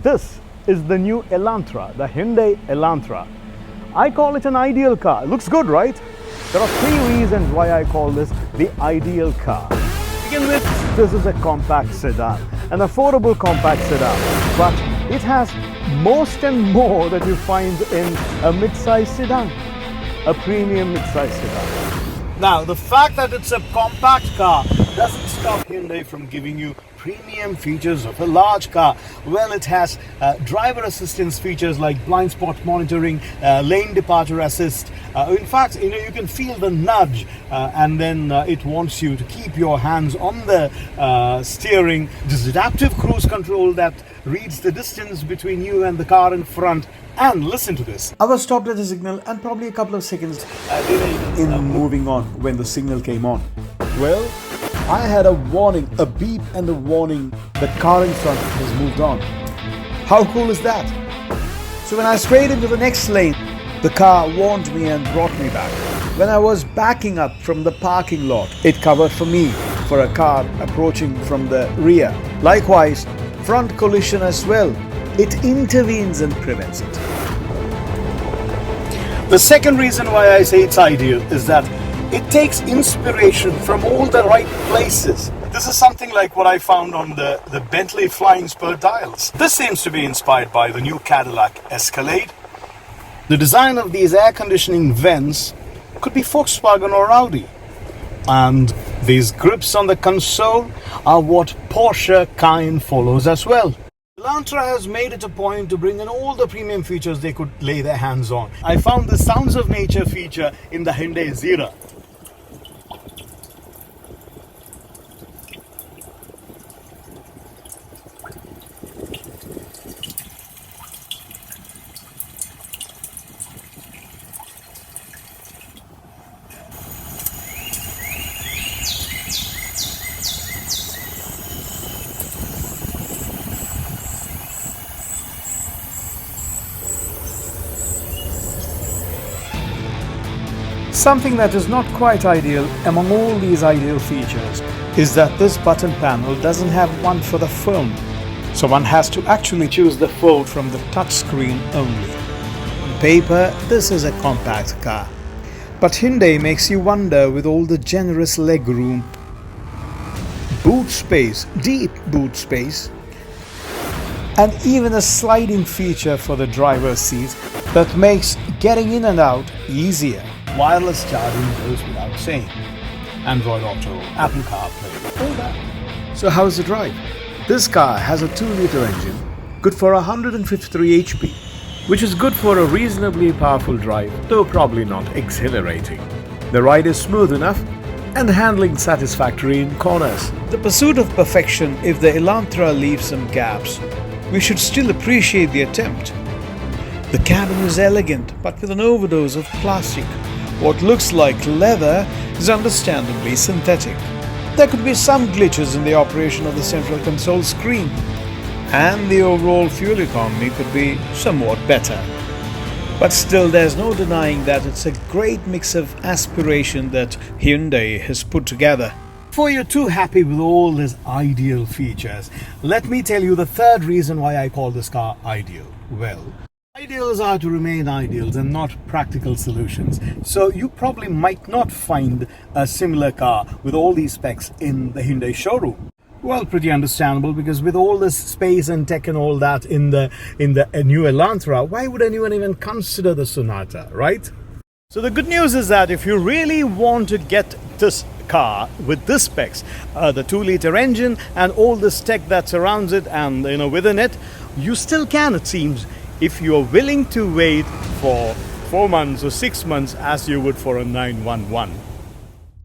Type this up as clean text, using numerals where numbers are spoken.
This is the new Elantra, the Hyundai Elantra. I call it an ideal car. It looks good, right? There are three reasons why I call this the ideal car. To begin with, this is a compact sedan, an affordable compact sedan, but it has most and more that you find in a mid-size sedan, a premium mid-size sedan. Now, the fact that it's a compact car doesn't stop Hyundai from giving you premium features of a large car. Well, it has driver assistance features like blind spot monitoring, lane departure assist. In fact, you can feel the nudge, and then it wants you to keep your hands on the steering. This adaptive cruise control that reads the distance between you and the car in front. And listen to this. I was stopped at a signal and probably a couple of seconds in moving on when the signal came on. Well, I had a warning, a beep and a warning. The car in front has moved on. How cool is that? So when I strayed into the next lane, the car warned me and brought me back. When I was backing up from the parking lot, it covered for me for a car approaching from the rear. Likewise, front collision as well. It intervenes and prevents it. The second reason why I say it's ideal is that it takes inspiration from all the right places. This is something like what I found on the Bentley Flying Spur dials. This seems to be inspired by the new Cadillac Escalade. The design of these air conditioning vents could be Volkswagen or Audi. And these grips on the console are what Porsche Cayenne follows as well. Elantra has made it a point to bring in all the premium features they could lay their hands on. I found the Sounds of Nature feature in the Hyundai Zira. Something that is not quite ideal among all these ideal features is that this button panel doesn't have one for the phone. So one has to actually choose the phone from the touchscreen only. On paper, this is a compact car. But Hyundai makes you wonder with all the generous legroom, boot space, deep boot space, and even a sliding feature for the driver's seat that makes getting in and out easier. Wireless charging goes without saying. Android Auto, Apple CarPlay, all that. So how's the drive? This car has a 2-liter engine, good for 153 HP, which is good for a reasonably powerful drive, though probably not exhilarating. The ride is smooth enough and the handling satisfactory in corners. The pursuit of perfection, if the Elantra leaves some gaps, we should still appreciate the attempt. The cabin is elegant, but with an overdose of plastic. What looks like leather is understandably synthetic. There could be some glitches in the operation of the central console screen, and the overall fuel economy could be somewhat better. But still, there's no denying that it's a great mix of aspiration that Hyundai has put together. Before you're too happy with all these ideal features, let me tell you the third reason why I call this car ideal. Well, ideals are to remain ideals and not practical solutions. So you probably might not find a similar car with all these specs in the Hyundai showroom. Well, pretty understandable, because with all this space and tech and all that in the new Elantra, why would anyone even consider the Sonata, right? So the good news is that if you really want to get this car with this specs, the 2-liter engine and all this tech that surrounds it and within it, you still can, it seems, if you are willing to wait for 4 months or 6 months as you would for a 911.